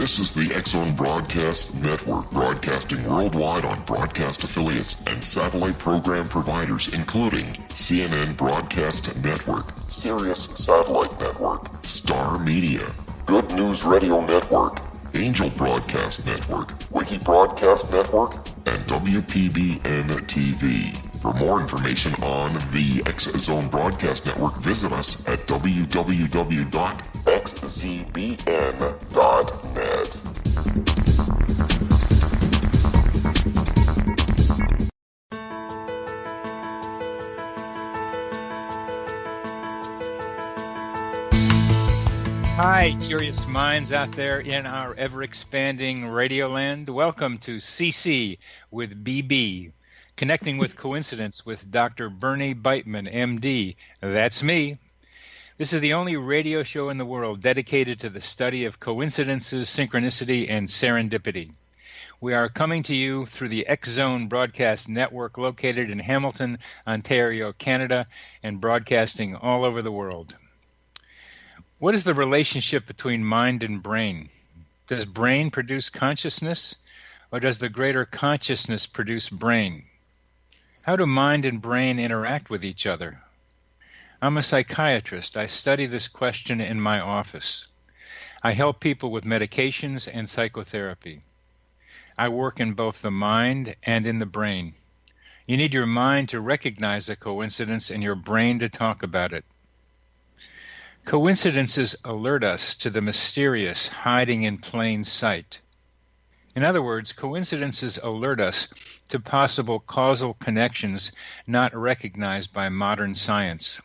This is the X-Zone Broadcast Network, broadcasting worldwide on broadcast affiliates and satellite program providers, including CNN Broadcast Network, Sirius Satellite Network, Star Media, Good News Radio Network, Angel Broadcast Network, Wiki Broadcast Network, and WPBN TV. For more information on the X-Zone Broadcast Network, visit us at www.xzbn.net. Hi, curious minds out there in our ever-expanding radio land. Welcome to CC with BB, Connecting with Coincidence with Dr. Bernie Beitman, MD. That's me. This is the only radio show in the world dedicated to the study of coincidences, synchronicity, and serendipity. We are coming to you through the X-Zone Broadcast Network located in Hamilton, Ontario, Canada, and broadcasting all over the world. What is the relationship between mind and brain? Does brain produce consciousness, or does the greater consciousness produce brain? How do mind and brain interact with each other? I'm a psychiatrist. I study this question in my office. I help people with medications and psychotherapy. I work in both the mind and in the brain. You need your mind to recognize a coincidence and your brain to talk about it. Coincidences alert us to the mysterious hiding in plain sight. In other words, coincidences alert us to possible causal connections not recognized by modern science.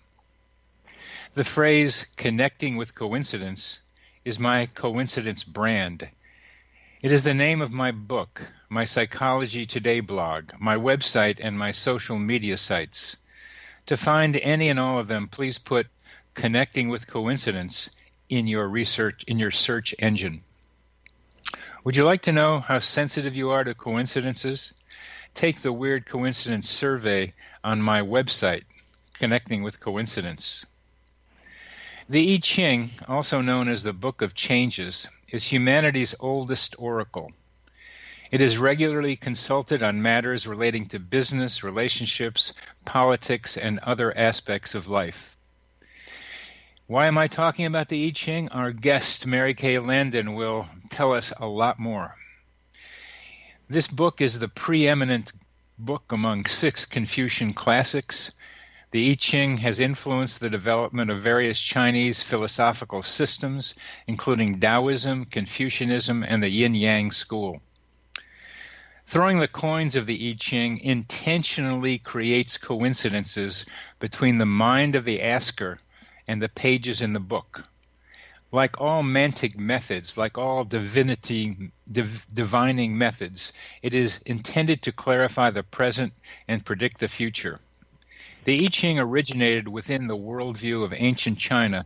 The phrase "connecting with coincidence" is my coincidence brand. It is the name of my book, my Psychology Today blog, my website, and my social media sites. To find any and all of them, please put "Connecting with Coincidence" in your search engine. Would you like to know how sensitive you are to coincidences? Take the Weird Coincidence Survey on my website, Connecting with Coincidence. The I Ching, also known as the Book of Changes, is humanity's oldest oracle. It is regularly consulted on matters relating to business, relationships, politics, and other aspects of life. Why am I talking about the I Ching? Our guest, Kay Landon, will tell us a lot more. This book is the preeminent book among 6 Confucian classics. The I Ching has influenced the development of various Chinese philosophical systems, including Taoism, Confucianism, and the Yin-Yang school. Throwing the coins of the I Ching intentionally creates coincidences between the mind of the asker and the pages in the book. Like all mantic methods, like all divining methods, it is intended to clarify the present and predict the future. The I Ching originated within the worldview of ancient China,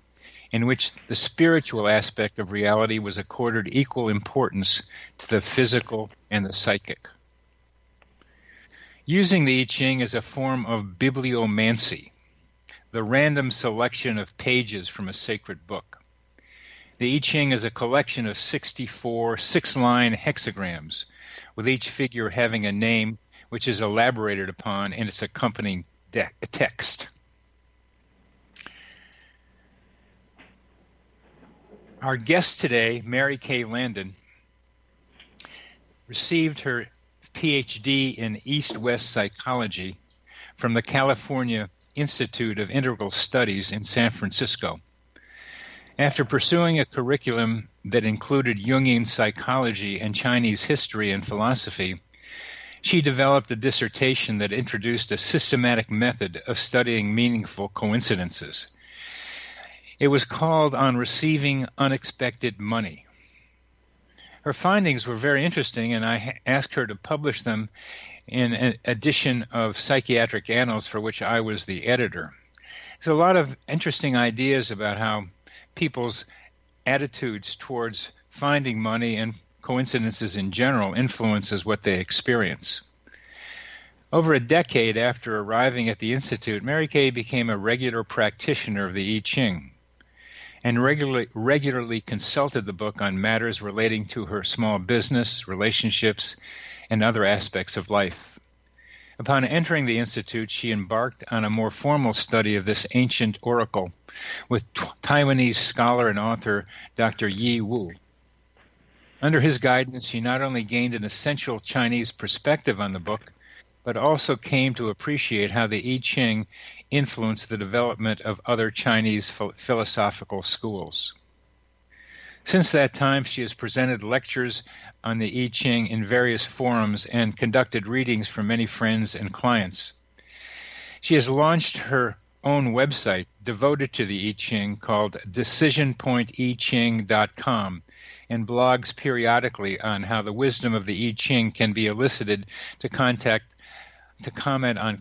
in which the spiritual aspect of reality was accorded equal importance to the physical and the psychic. Using the I Ching is a form of bibliomancy, the random selection of pages from a sacred book. The I Ching is a collection of 64 6-line hexagrams, with each figure having a name which is elaborated upon in its accompanying text. Our guest today, Kay Landon, received her PhD in East-West Psychology from the California Institute of Integral Studies in San Francisco. After pursuing a curriculum that included Jungian psychology and Chinese history and philosophy, she developed a dissertation that introduced a systematic method of studying meaningful coincidences. It was called On Receiving Unexpected Money. Her findings were very interesting, and I asked her to publish them in an edition of Psychiatric Annals, for which I was the editor. There's a lot of interesting ideas about how people's attitudes towards finding money and coincidences in general influences what they experience. Over a decade after arriving at the Institute, Kay became a regular practitioner of the I Ching. and regularly consulted the book on matters relating to her small business, relationships, and other aspects of life. Upon entering the Institute, she embarked on a more formal study of this ancient oracle with Taiwanese scholar and author Dr. Yi Wu. Under his guidance, she not only gained an essential Chinese perspective on the book, but also came to appreciate how the I Ching influenced the development of other Chinese philosophical schools. Since that time, she has presented lectures on the I Ching in various forums and conducted readings for many friends and clients. She has launched her own website devoted to the I Ching called decisionpointiching.com and blogs periodically on how the wisdom of the I Ching can be elicited to comment on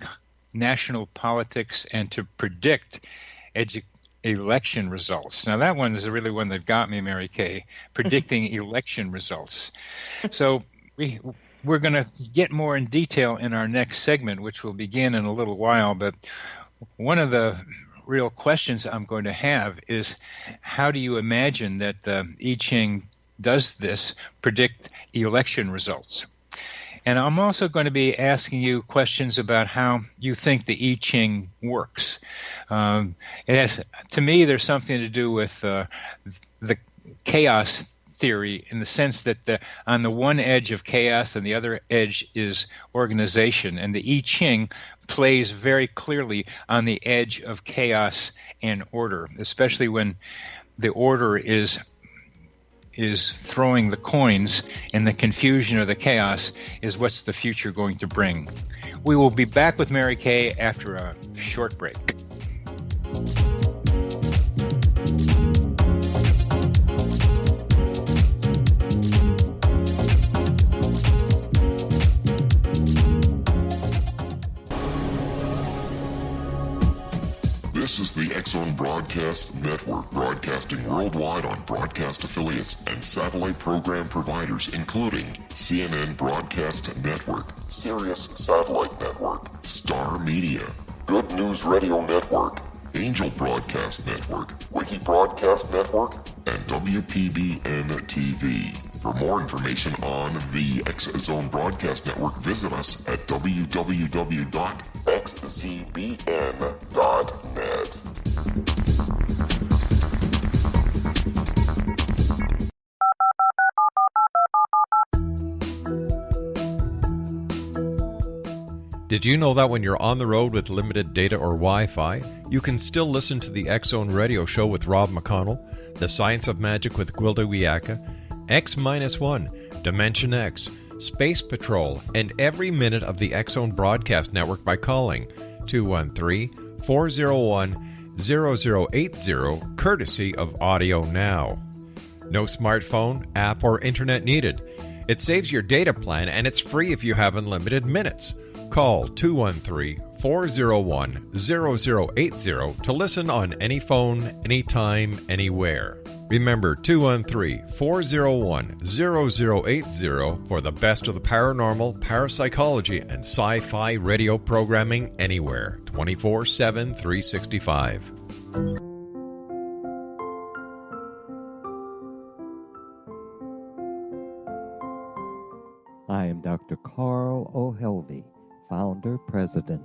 national politics and to predict election results. Now that one is really one that got me, Mary Kay, predicting election results. So we're going to get more in detail in our next segment, which will begin in a little while. But one of the real questions I'm going to have is, how do you imagine that the I Ching does this, predict election results? And I'm also going to be asking you questions about how you think the I Ching works. To me, there's something to do with the chaos theory, in the sense that on the one edge of chaos and the other edge is organization. And the I Ching plays very clearly on the edge of chaos and order, especially when the order is throwing the coins, and the confusion or the chaos is what's the future going to bring. We will be back with Mary Kay after a short break. This is the X-Zone Broadcast Network, broadcasting worldwide on broadcast affiliates and satellite program providers, including CNN Broadcast Network, Sirius Satellite Network, Star Media, Good News Radio Network, Angel Broadcast Network, Wiki Broadcast Network, and WPBN TV. For more information on the X-Zone Broadcast Network, visit us at www.xzbn.net. Did you know that when you're on the road with limited data or Wi-Fi, you can still listen to the X-Zone Radio Show with Rob McConnell, The Science of Magic with Gwilda Wiyaka, X-1, Dimension X, Space Patrol, and every minute of the X-Zone Broadcast Network by calling 213-401-0080, courtesy of Audio Now. No smartphone, app, or internet needed. It saves your data plan, and it's free if you have unlimited minutes. Call 213-401-0080 to listen on any phone, anytime, anywhere. Remember, 213-401-0080 for the best of the paranormal, parapsychology, and sci-fi radio programming anywhere, 24/7, 365. I am Dr. Carl O'Helvey, founder, president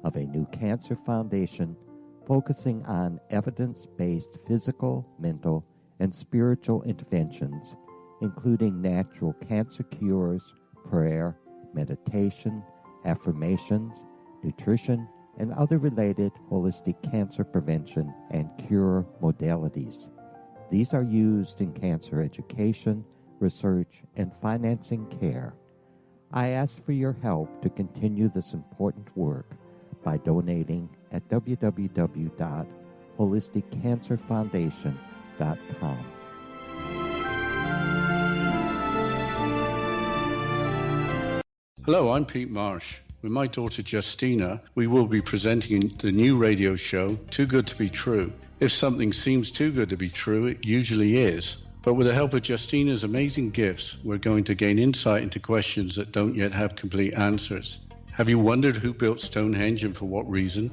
of a new cancer foundation focusing on evidence-based physical, mental, and spiritual interventions, including natural cancer cures, prayer, meditation, affirmations, nutrition, and other related holistic cancer prevention and cure modalities. These are used in cancer education, research, and financing care. I ask for your help to continue this important work by donating at www.holisticcancerfoundation.com. Hello, I'm Pete Marsh. With my daughter Justina, we will be presenting the new radio show, Too Good to Be True. If something seems too good to be true, it usually is. But with the help of Justina's amazing gifts, we're going to gain insight into questions that don't yet have complete answers. Have you wondered who built Stonehenge and for what reason?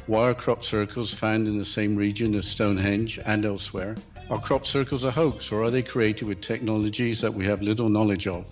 Why are crop circles found in the same region as Stonehenge and elsewhere? Are crop circles a hoax, or are they created with technologies that we have little knowledge of?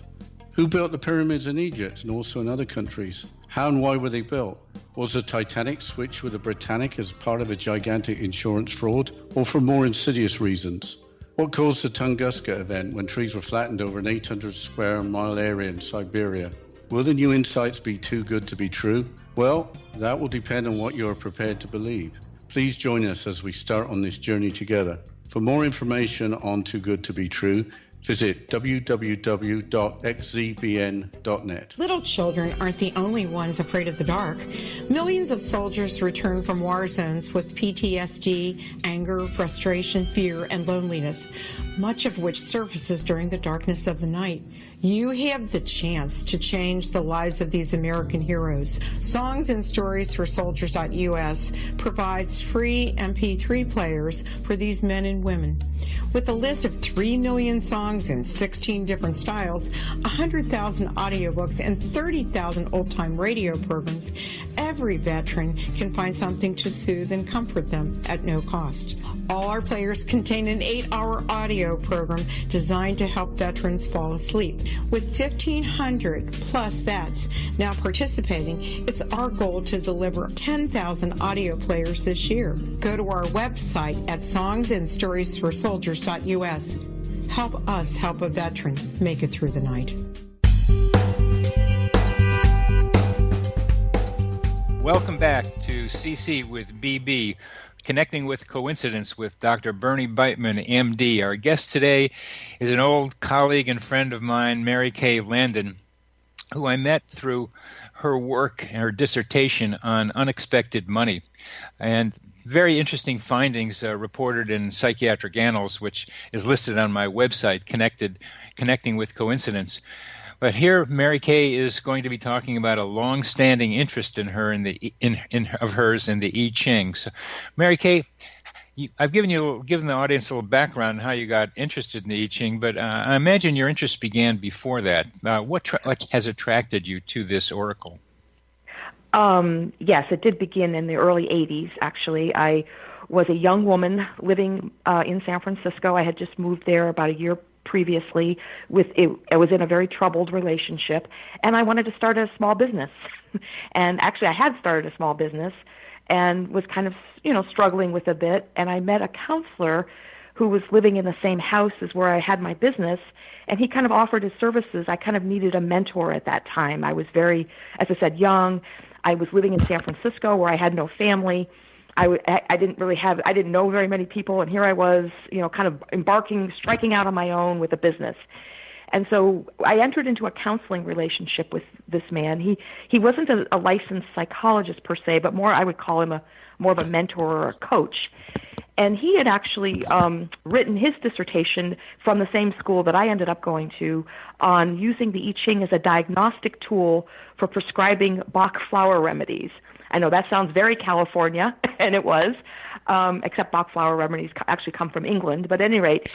Who built the pyramids in Egypt and also in other countries? How and why were they built? Was the Titanic switched with the Britannic as part of a gigantic insurance fraud, or for more insidious reasons? What caused the Tunguska event when trees were flattened over an 800 square mile area in Siberia? Will the new insights be too good to be true? Well, that will depend on what you are prepared to believe. Please join us as we start on this journey together. For more information on Too Good to Be True, visit www.xzbn.net. Little children aren't the only ones afraid of the dark. Millions of soldiers return from war zones with PTSD, anger, frustration, fear, and loneliness, much of which surfaces during the darkness of the night. You have the chance to change the lives of these American heroes. Songs and Stories for Soldiers.us provides free MP3 players for these men and women. With a list of 3 million songs in 16 different styles, 100,000 audiobooks, and 30,000 old-time radio programs, every veteran can find something to soothe and comfort them at no cost. All our players contain an 8-hour audio program designed to help veterans fall asleep. With 1,500 plus vets now participating, it's our goal to deliver 10,000 audio players this year. Go to our website at songsandstoriesforsoldiers.us. Help us help a veteran make it through the night. Welcome back to CC with BB, Connecting with Coincidence with Dr. Bernie Beitman, MD. Our guest today is an old colleague and friend of mine, Mary Kay Landon, who I met through her work and her dissertation on unexpected money. And very interesting findings reported in Psychiatric Annals, which is listed on my website, Connecting with Coincidence. But here, Mary Kay is going to be talking about a long-standing interest in her of hers in the I Ching. So, Mary Kay, I've given the audience a little background on how you got interested in the I Ching, but I imagine your interest began before that. What has attracted you to this oracle? Yes, it did begin in the early 80s, actually. I was a young woman living in San Francisco. I had just moved there about a year previously. I was in a very troubled relationship, and I wanted to start a small business. And actually, I had started a small business and was kind of, struggling with a bit. And I met a counselor who was living in the same house as where I had my business, and he kind of offered his services. I kind of needed a mentor at that time. I was very, as I said, young. I was living in San Francisco where I had no family. I didn't know very many people, and here I was, kind of striking out on my own with a business. And so I entered into a counseling relationship with this man. He wasn't a licensed psychologist per se, but more, I would call him more of a mentor or a coach. And he had actually written his dissertation from the same school that I ended up going to on using the I Ching as a diagnostic tool for prescribing Bach flower remedies. I know that sounds very California, and it was, except Bach flower remedies actually come from England. But at any rate,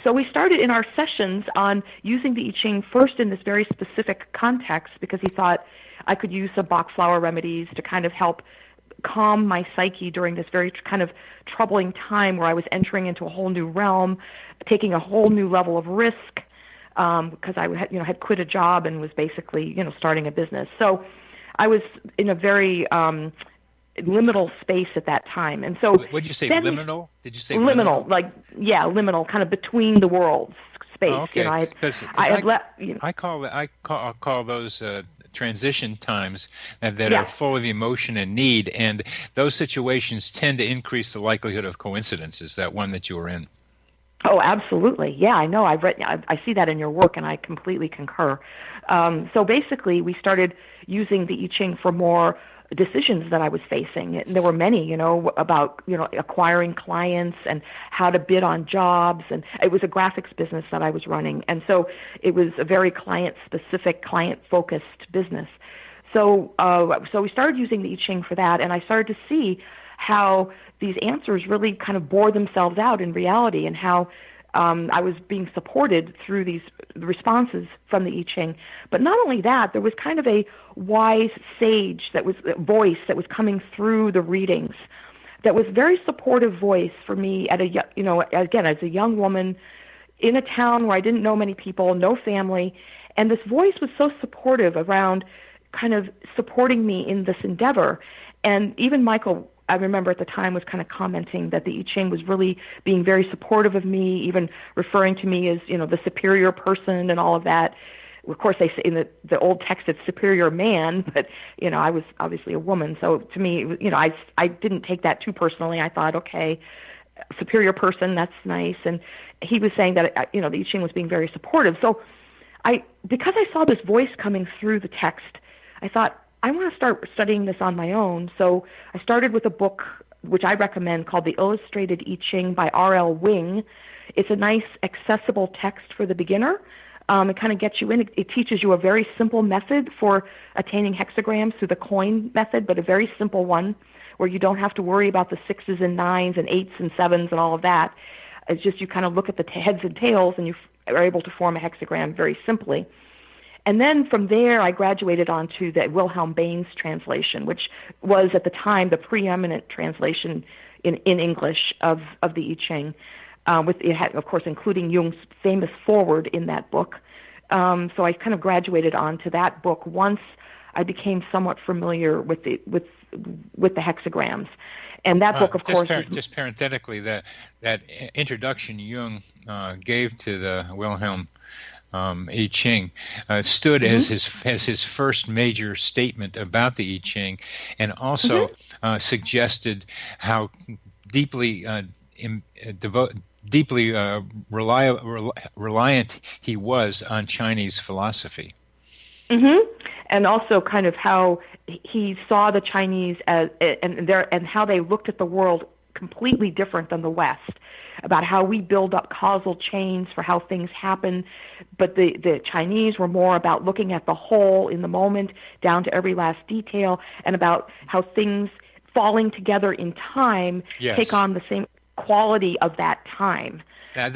so we started in our sessions on using the I Ching first in this very specific context because he thought I could use some Bach flower remedies to kind of help calm my psyche during this very kind of troubling time where I was entering into a whole new realm, taking a whole new level of risk because I had quit a job and was basically starting a business. So I was in a very liminal space at that time. And so what did you say, liminal? Did you say liminal? Liminal, kind of between the worlds space. Oh, okay. I call those transition times that are full of emotion and need, and those situations tend to increase the likelihood of coincidences, that one that you were in. Oh, absolutely. Yeah, I know. I see that in your work, and I completely concur. So basically, we started using the I Ching for more decisions that I was facing. And there were many, about, acquiring clients and how to bid on jobs. And it was a graphics business that I was running. And so it was a very client-specific, client-focused business. So we started using the I Ching for that, and I started to see how these answers really kind of bore themselves out in reality, and how I was being supported through these responses from the I Ching. But not only that, there was kind of a wise sage voice that was coming through the readings. That was very supportive voice for me as a young woman in a town where I didn't know many people, no family, and this voice was so supportive around kind of supporting me in this endeavor. And even Michael, I remember at the time, was kind of commenting that the I Ching was really being very supportive of me, even referring to me as, the superior person and all of that. Of course, they say in the old text it's superior man, but, I was obviously a woman. So to me, I didn't take that too personally. I thought, okay, superior person, that's nice. And he was saying that, the I Ching was being very supportive. So because I saw this voice coming through the text, I thought, I want to start studying this on my own. So I started with a book, which I recommend, called The Illustrated I Ching by R.L. Wing. It's a nice, accessible text for the beginner. It kind of gets you in. It teaches you a very simple method for attaining hexagrams through the coin method, but a very simple one where you don't have to worry about the 6s and 9s and 8s and 7s and all of that. It's just you kind of look at the heads and tails and you are able to form a hexagram very simply. And then from there, I graduated onto the Wilhelm Bain's translation, which was at the time the preeminent translation in English of the I Ching. It had, of course, including Jung's famous foreword in that book. So I kind of graduated onto that book once I became somewhat familiar with the hexagrams. And that book, of course, just parenthetically, that introduction Jung gave to the Wilhelm I Ching stood as his first major statement about the I Ching, and also suggested how deeply reliant he was on Chinese philosophy. And also kind of how he saw the Chinese as and how they looked at the world completely different than the West, about how we build up causal chains for how things happen, but the Chinese were more about looking at the whole in the moment, down to every last detail, and about how things falling together in time take on the same quality of that time. Now,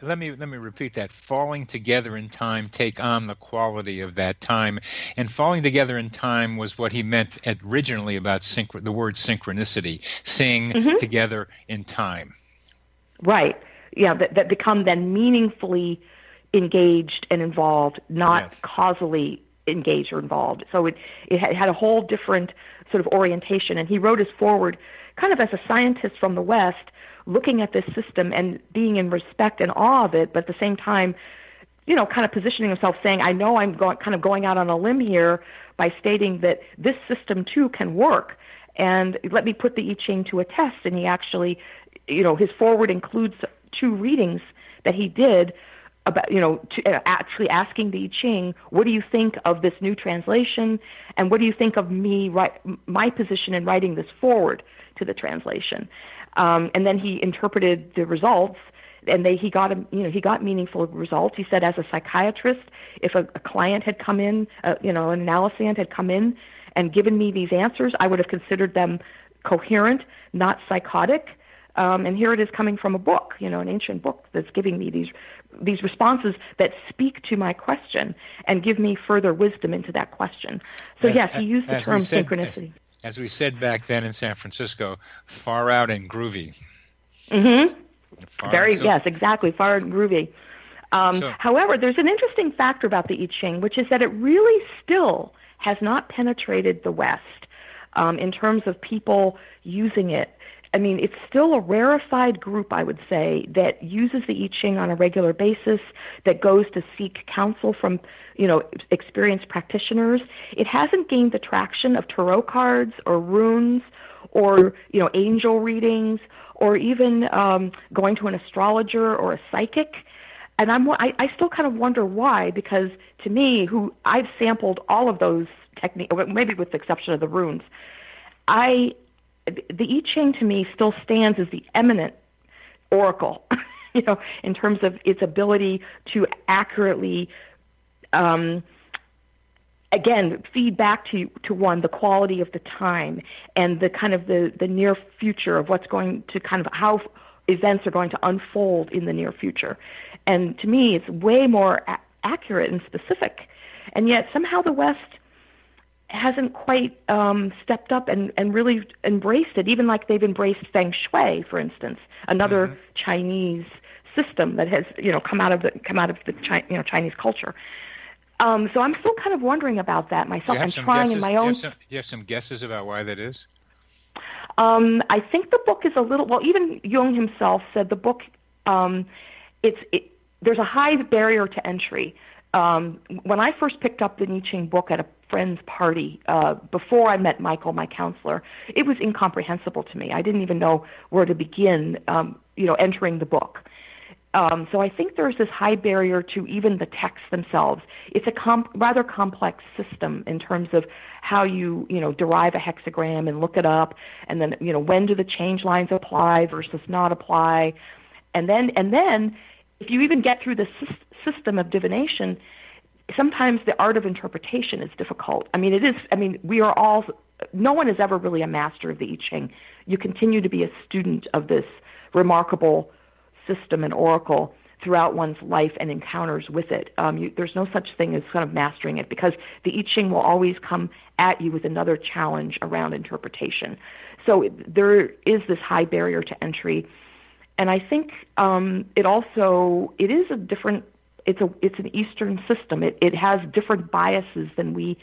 let me repeat that. Falling together in time take on the quality of that time. And falling together in time was what he meant originally about the word synchronicity, sing together in time. Right. Yeah, that become then meaningfully engaged and involved, not causally engaged or involved. So it had a whole different sort of orientation. And he wrote his foreword kind of as a scientist from the West, looking at this system and being in respect and awe of it, but at the same time, kind of positioning himself, saying, I know I'm going out on a limb here by stating that this system too can work, and let me put the I Ching to a test. And he actually, his foreword includes 2 readings that he did about, actually asking the I Ching, what do you think of this new translation, and what do you think of my position in writing this foreword to the translation? And then he interpreted the results, and he got meaningful results. He said, as a psychiatrist, if a client had come in, an analysand had come in and given me these answers, I would have considered them coherent, not psychotic. And here it is coming from a book, an ancient book that's giving me these responses that speak to my question and give me further wisdom into that question. So yes, he used the term synchronicity. As we said back then in San Francisco, far out and groovy. Yes, exactly, far out and groovy. However, there's an interesting factor about the I Ching, which is that it really still has not penetrated the West in terms of people using it. I mean, it's still a rarefied group, I would say, that uses the I Ching on a regular basis, that goes to seek counsel from, experienced practitioners. It hasn't gained the traction of tarot cards or runes or, angel readings or even going to an astrologer or a psychic. And I still kind of wonder why, because to me, who I've sampled all of those techniques, maybe with the exception of the runes, the I Ching to me still stands as the eminent oracle, in terms of its ability to accurately, again, feed back to one the quality of the time and the kind of the near future of what's going to kind of how events are going to unfold in the near future. And to me, it's way more accurate and specific. And yet somehow the West hasn't quite stepped up and really embraced it, even like they've embraced Feng Shui, for instance, another Chinese system that has come out of the Chinese culture. So I'm still kind of wondering about that myself. I'm trying in my own. Do you have some guesses about why that is? I think the book is a little. Well, even Jung himself said the book. There's a high barrier to entry. When I first picked up the I Ching book at a friend's party, before I met Michael, my counselor, it was incomprehensible to me. I didn't even know where to begin, entering the book. So I think there's this high barrier to even the texts themselves. It's a rather complex system in terms of how you derive a hexagram and look it up, and then when do the change lines apply versus not apply, and then if you even get through the system of divination, sometimes the art of interpretation is difficult. I mean, it is. I mean, we are all. No one is ever really a master of the I Ching. You continue to be a student of this remarkable system and oracle throughout one's life and encounters with it. There's no such thing as kind of mastering it, because the I Ching will always come at you with another challenge around interpretation. So there is this high barrier to entry, and I think it is a different. It's an Eastern system. It has different biases than we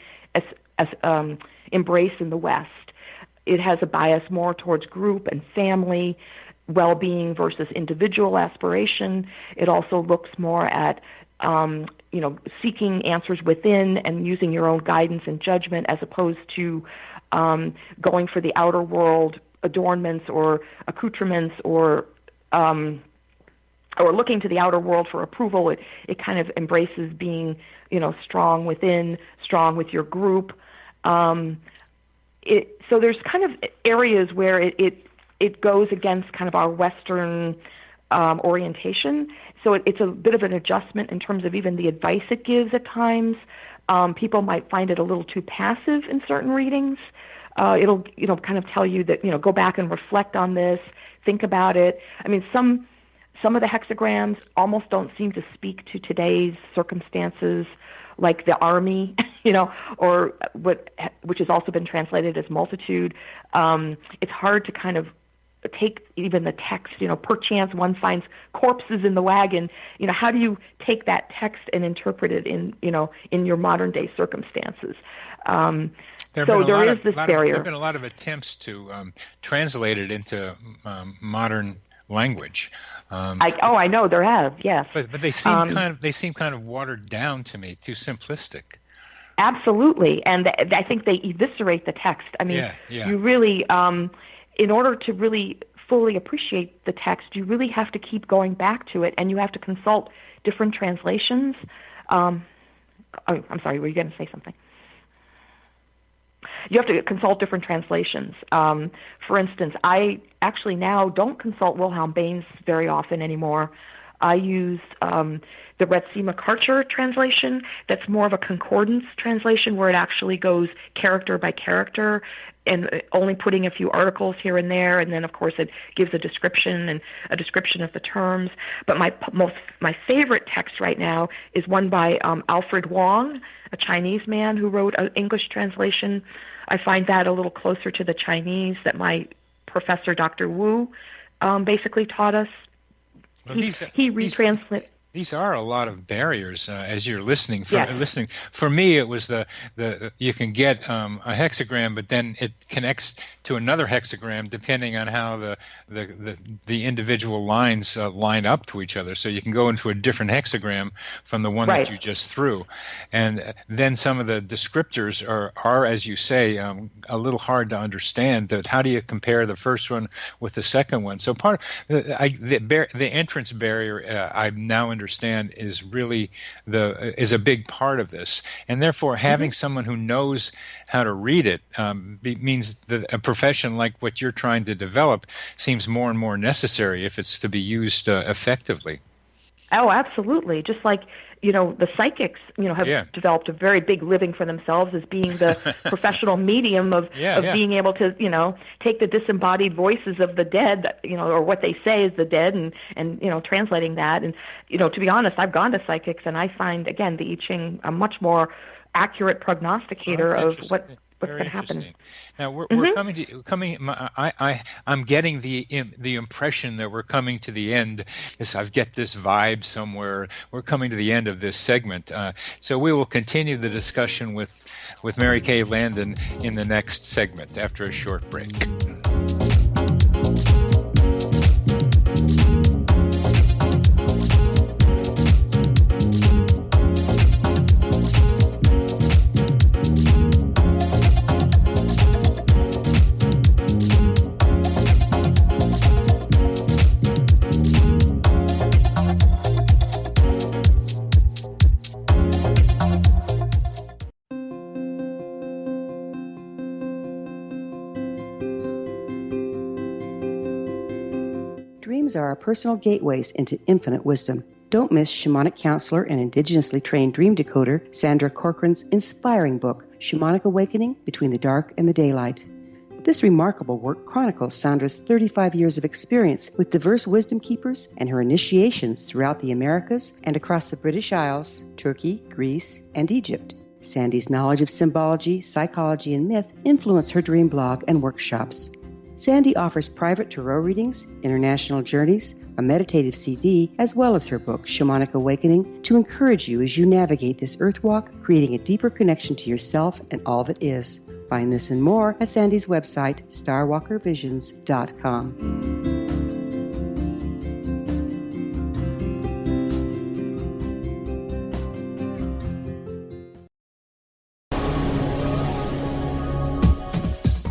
embrace in the West. It has a bias more towards group and family, well-being versus individual aspiration. It also looks more at seeking answers within and using your own guidance and judgment, as opposed to going for the outer world adornments or accoutrements or looking to the outer world for approval. It kind of embraces being strong within, strong with your group. So there's kind of areas where it goes against kind of our Western orientation. So it's a bit of an adjustment in terms of even the advice it gives at times. People might find it a little too passive in certain readings. It'll kind of tell you that go back and reflect on this, think about it. I mean, some of the hexagrams almost don't seem to speak to today's circumstances, like the army, or which has also been translated as multitude. It's hard to kind of take even the text, perchance one finds corpses in the wagon. How do you take that text and interpret it in your modern day circumstances? So there is this barrier. There have been a lot of attempts to translate it into modern language. I know there have, yes. But they seem kind of watered down to me, too simplistic. Absolutely, and I think they eviscerate the text. I mean, you really, in order to really fully appreciate the text, you really have to keep going back to it, and you have to consult different translations. I'm sorry, were you going to say something? You have to consult different translations. For instance, I actually now don't consult Wilhelm Baines very often anymore. I use the Retsima Karcher translation. That's more of a concordance translation where it actually goes character by character and only putting a few articles here and there, and then of course it gives a description and a description of the terms. But my favorite text right now is one by Alfred Wong, a Chinese man who wrote an English translation. I find that a little closer to the Chinese that my professor, Dr. Wu, basically taught us. Well, he retranslated. These are a lot of barriers as you're listening. For me, it was the you can get a hexagram, but then it connects to another hexagram depending on how the individual lines line up to each other. So you can go into a different hexagram from the one that you just threw, and then some of the descriptors are as you say, a little hard to understand. That how do you compare the first one with the second one? So part of the entrance barrier I now understand is really is a big part of this, and therefore having someone who knows how to read it means that a profession like what you're trying to develop seems more and more necessary if it's to be used effectively. Oh, absolutely. Just like, the psychics, have developed a very big living for themselves as being the professional medium of being able to, take the disembodied voices of the dead, or what they say is the dead and translating that. And, to be honest, I've gone to psychics and I find, again, the I Ching a much more accurate prognosticator of what's going to happen. Now we're I'm getting the impression that we're coming to the end. I get this vibe somewhere. We're coming to the end of this segment. So we will continue the discussion with Mary Kay Landon in the next segment after a short break. Dreams are our personal gateways into infinite wisdom. Don't miss shamanic counselor and indigenously trained dream decoder Sandra Corcoran's inspiring book, Shamanic Awakening Between the Dark and the Daylight. This remarkable work chronicles Sandra's 35 years of experience with diverse wisdom keepers and her initiations throughout the Americas and across the British Isles, Turkey, Greece, and Egypt. Sandy's knowledge of symbology, psychology, and myth influenced her dream blog and workshops. Sandy offers private tarot readings, international journeys, a meditative CD, as well as her book, Shamanic Awakening, to encourage you as you navigate this earth walk, creating a deeper connection to yourself and all that is. Find this and more at Sandy's website, starwalkervisions.com.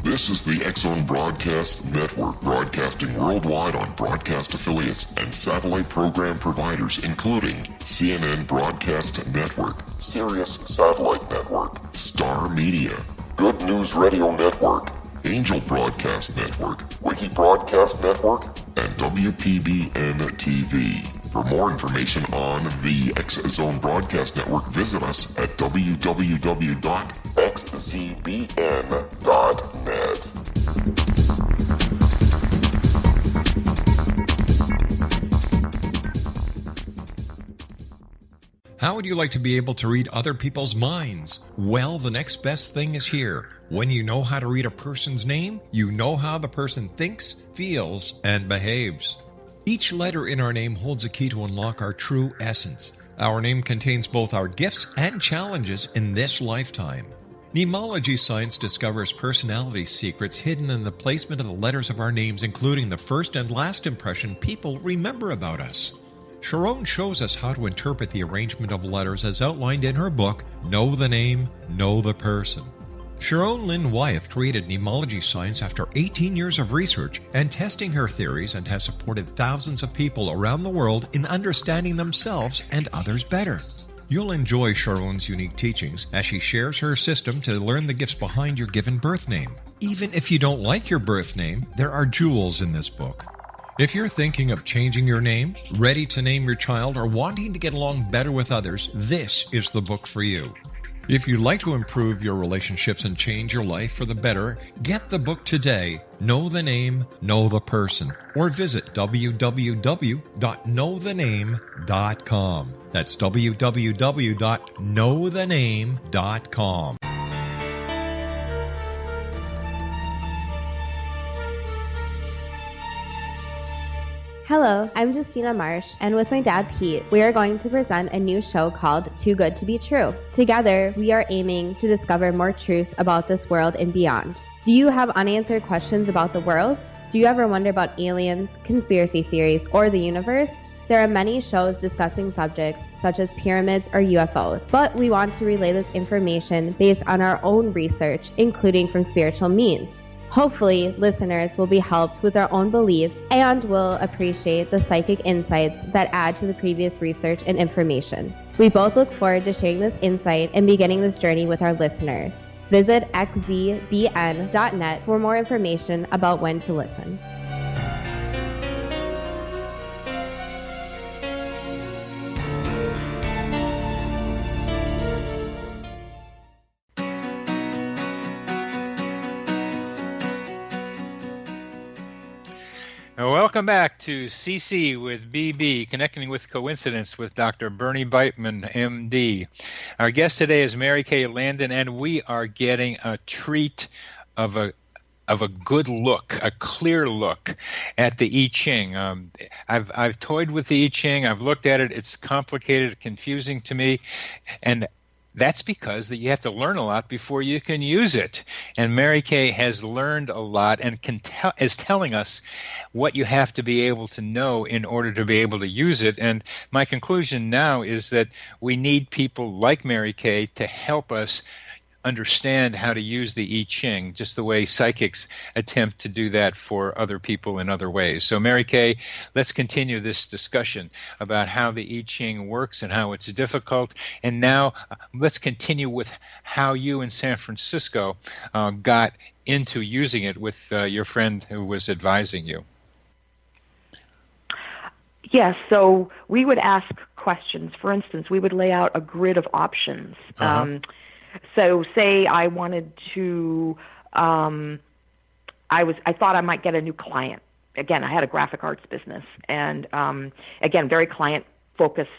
This is the X-Zone Broadcast Network, broadcasting worldwide on broadcast affiliates and satellite program providers, including CNN Broadcast Network, Sirius Satellite Network, Star Media, Good News Radio Network, Angel Broadcast Network, Wiki Broadcast Network, and WPBN TV. For more information on the X-Zone Broadcast Network, visit us at www.xzbn.net. How would you like to be able to read other people's minds? Well, the next best thing is here. When you know how to read a person's name, you know how the person thinks, feels, and behaves. Each letter in our name holds a key to unlock our true essence. Our name contains both our gifts and challenges in this lifetime. Mnemology science discovers personality secrets hidden in the placement of the letters of our names, including the first and last impression people remember about us. Sharon shows us how to interpret the arrangement of letters as outlined in her book, Know the Name, Know the Person. Sharon Lynn Wyeth created mnemology science after 18 years of research and testing her theories, and has supported thousands of people around the world in understanding themselves and others better. You'll enjoy Sharon's unique teachings as she shares her system to learn the gifts behind your given birth name. Even if you don't like your birth name, there are jewels in this book. If you're thinking of changing your name, ready to name your child, or wanting to get along better with others, this is the book for you. If you'd like to improve your relationships and change your life for the better, get the book today, Know the Name, Know the Person, or visit www.knowthename.com. That's www.knowthename.com. Hello, I'm Justina Marsh, and with my dad Pete, we are going to present a new show called Too Good to Be True. Together, we are aiming to discover more truths about this world and beyond. Do you have unanswered questions about the world? Do you ever wonder about aliens, conspiracy theories, or the universe? There are many shows discussing subjects such as pyramids or UFOs, but we want to relay this information based on our own research, including from spiritual means. Hopefully, listeners will be helped with their own beliefs and will appreciate the psychic insights that add to the previous research and information. We both look forward to sharing this insight and beginning this journey with our listeners. Visit xzbn.net for more information about when to listen. Welcome back to CC with BB, Connecting with Coincidence with Dr. Bernie Beitman, MD. Our guest today is Mary Kay Landon, and we are getting a treat of a good look, a clear look at the I Ching. I've toyed with the I Ching. I've looked at it. It's complicated, confusing to me, and that's because that you have to learn a lot before you can use it. And Mary Kay has learned a lot and is telling us what you have to be able to know in order to be able to use it. And my conclusion now is that we need people like Mary Kay to help us understand how to use the I Ching, just the way psychics attempt to do that for other people in other ways. So Mary Kay, let's continue this discussion about how the I Ching works and how it's difficult. And now let's continue with how you in San Francisco got into using it with your friend who was advising you. Yes, so we would ask questions. For instance, we would lay out a grid of options. So say I wanted to, I thought I might get a new client. Again, I had a graphic arts business and, again, very client-focused,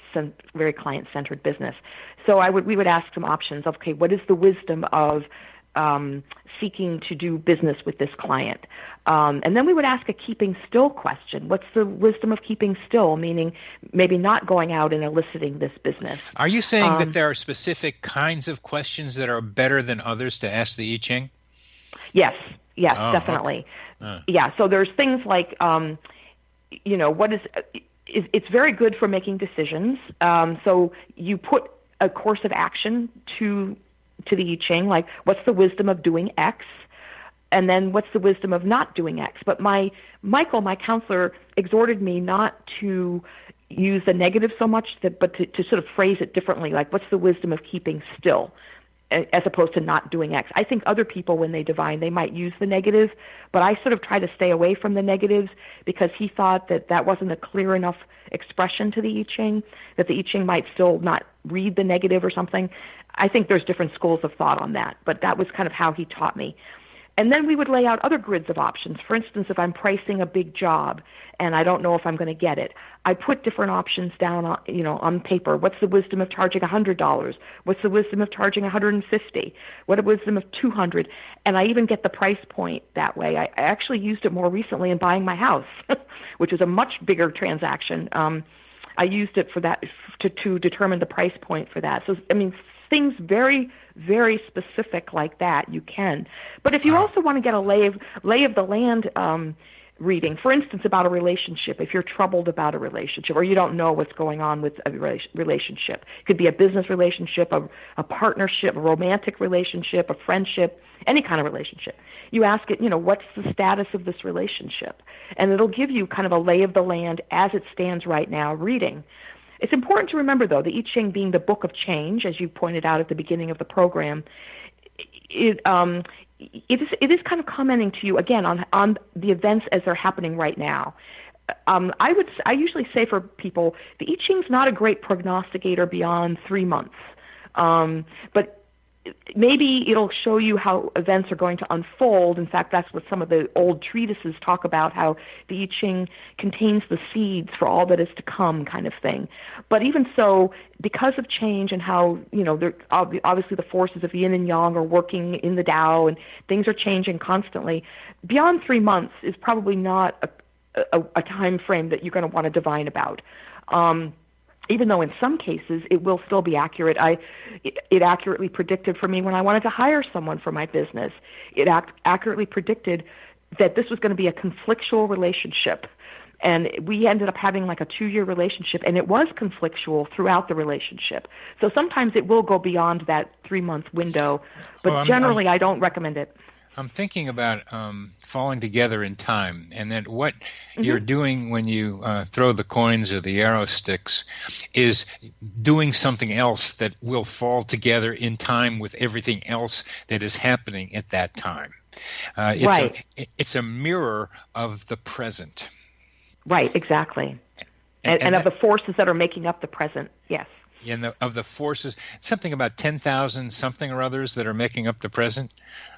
very client-centered business. So we would ask some options of, okay, what is the wisdom of seeking to do business with this client? And then we would ask a keeping still question. What's the wisdom of keeping still, meaning maybe not going out and eliciting this business? Are you saying that there are specific kinds of questions that are better than others to ask the I Ching? Yes, definitely. Okay. Yeah, so there's things like, what it's very good for making decisions. So you put a course of action to the I Ching, like what's the wisdom of doing X? And then what's the wisdom of not doing X? But Michael, my counselor, exhorted me not to use the negative so much, but to sort of phrase it differently, like what's the wisdom of keeping still, as opposed to not doing X. I think other people, when they divine, they might use the negative, but I sort of try to stay away from the negatives because he thought that wasn't a clear enough expression to the I Ching, that the I Ching might still not read the negative or something. I think there's different schools of thought on that, but that was kind of how he taught me. And then we would lay out other grids of options. For instance, if I'm pricing a big job and I don't know if I'm going to get it, I put different options down on paper. What's the wisdom of charging $100? What's the wisdom of charging $150? What a wisdom of $200? And I even get the price point that way. I actually used it more recently in buying my house, which is a much bigger transaction. I used it for that to determine the price point for that. So, I mean, things very, very specific like that you can. But if you also want to get a lay of the land reading, for instance, about a relationship, if you're troubled about a relationship or you don't know what's going on with a relationship, it could be a business relationship, a partnership, a romantic relationship, a friendship, any kind of relationship. You ask it, what's the status of this relationship? And it'll give you kind of a lay of the land as it stands right now reading. It's important to remember, though, the I Ching being the book of change, as you pointed out at the beginning of the program, it is kind of commenting to you, again, on the events as they're happening right now. I usually say for people, the I Ching's not a great prognosticator beyond 3 months. But maybe it'll show you how events are going to unfold. In fact, that's what some of the old treatises talk about, how the I Ching contains the seeds for all that is to come, kind of thing. But even so, because of change and how, obviously the forces of yin and yang are working in the Tao and things are changing constantly, beyond 3 months is probably not a time frame that you're going to want to divine about. Even though in some cases it will still be accurate. It accurately predicted for me when I wanted to hire someone for my business. It accurately predicted that this was going to be a conflictual relationship. And we ended up having like a 2-year relationship, and it was conflictual throughout the relationship. So sometimes it will go beyond that 3-month window, but generally I don't recommend it. I'm thinking about falling together in time, and that what you're doing when you throw the coins or the arrow sticks is doing something else that will fall together in time with everything else that is happening at that time. It's a mirror of the present. Right, exactly. And of the forces that are making up the present, yes. And of the forces, something about 10,000 something or others that are making up the present.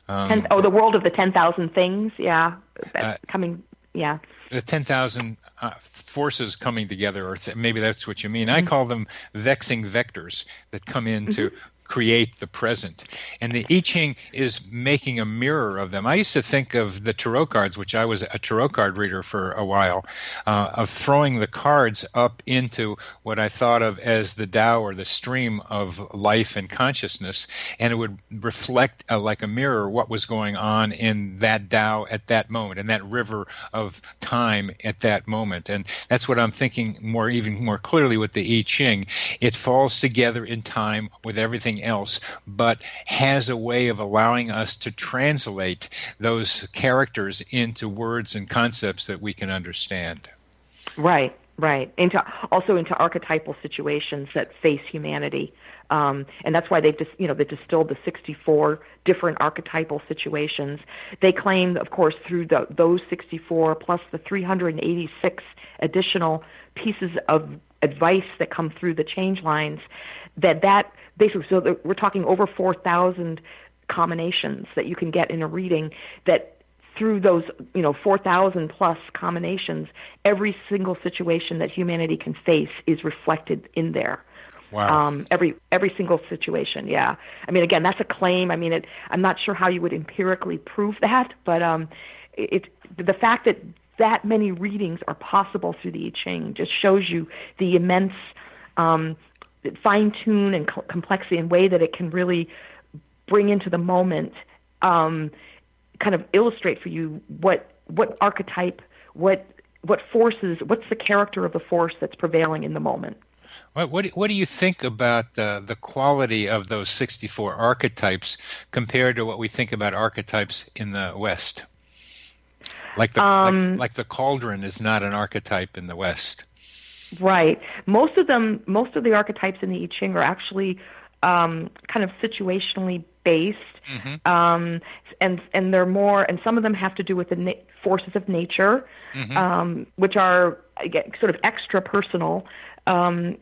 The world of the 10,000 things, yeah. That's coming, yeah. the 10,000 forces coming together, or maybe that's what you mean. I call them vexing vectors that come in to create the present. And the I Ching is making a mirror of them. I used to think of the tarot cards, which I was a tarot card reader for a while, of throwing the cards up into what I thought of as the Tao, or the stream of life and consciousness, and it would reflect like a mirror what was going on in that Tao at that moment, in that river of time at that moment. And that's what I'm thinking even more clearly with the I Ching. It falls together in time with everything else, but has a way of allowing us to translate those characters into words and concepts that we can understand. Right. Also into archetypal situations that face humanity. And that's why they distilled the 64 different archetypal situations. They claim, of course, through those 64 plus the 386 additional pieces of advice that come through the change lines, that basically, so we're talking over 4,000 combinations that you can get in a reading, that through those 4,000 plus combinations, every single situation that humanity can face is reflected in there. Wow. Every single situation, yeah. I mean, again, that's a claim. I mean, I'm not sure how you would empirically prove that, but the fact that many readings are possible through the I Ching just shows you the immense fine-tune and complexity and way that it can really bring into the moment, kind of illustrate for you what archetype, what forces, what's the character of the force that's prevailing in the moment. What do you think about the quality of those 64 archetypes compared to what we think about archetypes in the West? Like the cauldron is not an archetype in the West. Right. Most of the archetypes in the I Ching are actually kind of situationally based, and they're more, and some of them have to do with the forces of nature, which are sort of extra personal, and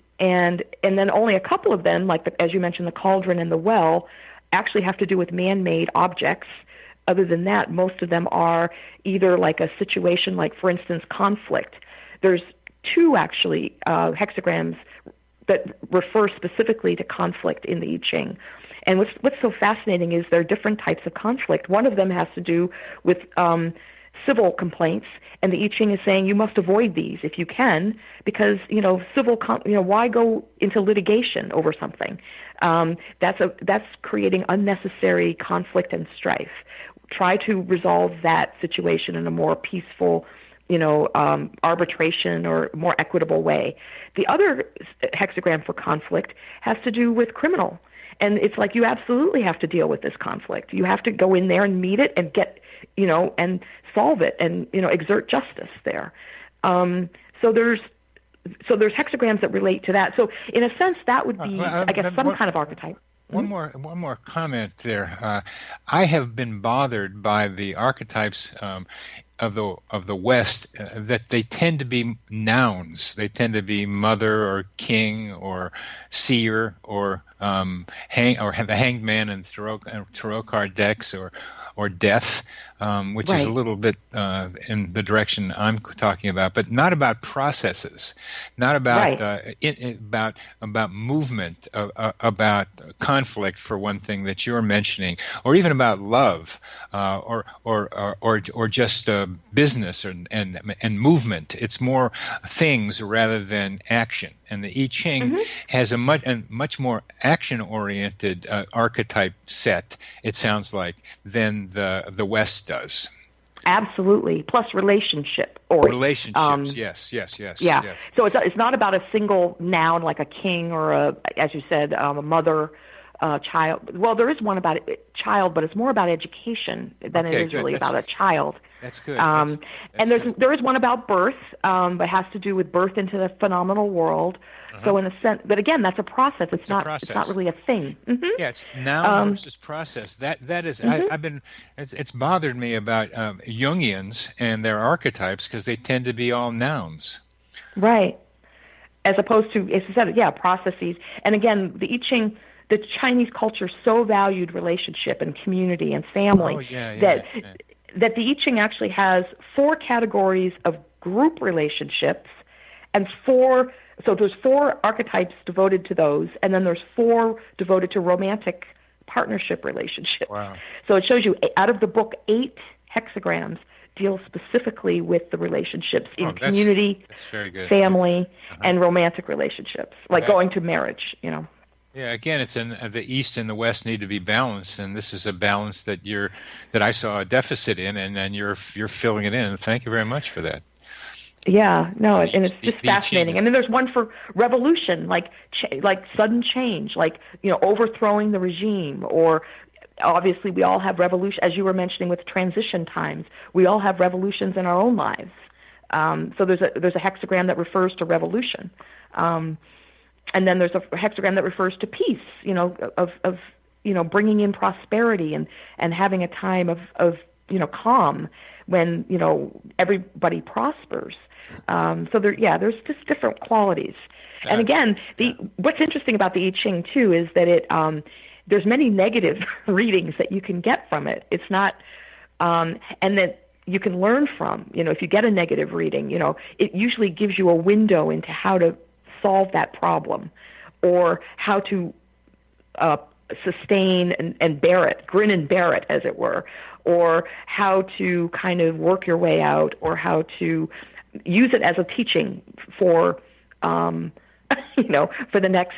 then only a couple of them, like as you mentioned, the cauldron and the well, actually have to do with man-made objects. Other than that, most of them are either like a situation, like for instance, conflict. There's two actually hexagrams that refer specifically to conflict in the I Ching. And what's so fascinating is there are different types of conflict. One of them has to do with civil complaints, and the I Ching is saying you must avoid these if you can, because why go into litigation over something? That's creating unnecessary conflict and strife. Try to resolve that situation in a more peaceful, arbitration or more equitable way. The other hexagram for conflict has to do with criminal. And it's like you absolutely have to deal with this conflict. You have to go in there and meet it and get, and solve it and, exert justice there. So there's hexagrams that relate to that. So in a sense, that would be, I guess, some kind of archetype. One more comment there. I have been bothered by the archetypes of the West that they tend to be nouns. They tend to be mother or king or seer or have the hanged man in tarot card decks or death, which is a little bit in the direction I'm talking about, but not about processes, not about about movement, about conflict for one thing that you're mentioning, or even about love, or just business and movement. It's more things rather than action. And the I Ching has a much more action-oriented archetype set, it sounds like, than the West does. Absolutely. Plus relationships. Yes. Yeah. So it's not about a single noun like a king or as you said, a mother, child. Well, there is one about child, but it's more about education than it is really about a child. That's good. And there is one about birth, but it has to do with birth into the phenomenal world. So in a sense, but again, that's a process. It's not really a thing. Yeah, it's noun versus process. That is. It's bothered me about Jungians and their archetypes because they tend to be all nouns. Right. As opposed to, as you said, processes. And again, the I Ching, the Chinese culture so valued relationship and community and family that the I Ching actually has 4 categories of group relationships, and 4. So there's 4 archetypes devoted to those, and then there's 4 devoted to romantic partnership relationships. Wow. So it shows you, out of the book, 8 hexagrams deal specifically with the relationships in community, that's very good. family, and romantic relationships, like going to marriage, Yeah, again, it's in the East and the West need to be balanced, and this is a balance that I saw a deficit in, and you're filling it in. Thank you very much for that. Yeah, no, and it's just fascinating. And then there's one for revolution, like sudden change, like overthrowing the regime, or obviously we all have revolution, as you were mentioning with transition times. We all have revolutions in our own lives. So there's a hexagram that refers to revolution, and then there's a hexagram that refers to peace. Of bringing in prosperity and having a time of calm when everybody prospers. So there's just different qualities. And again, what's interesting about the I Ching too is that it there's many negative readings that you can get from it. It's not, and that you can learn from. If you get a negative reading, it usually gives you a window into how to solve that problem, or how to sustain and bear it, grin and bear it, as it were, or how to kind of work your way out, or how to use it as a teaching for, for the next,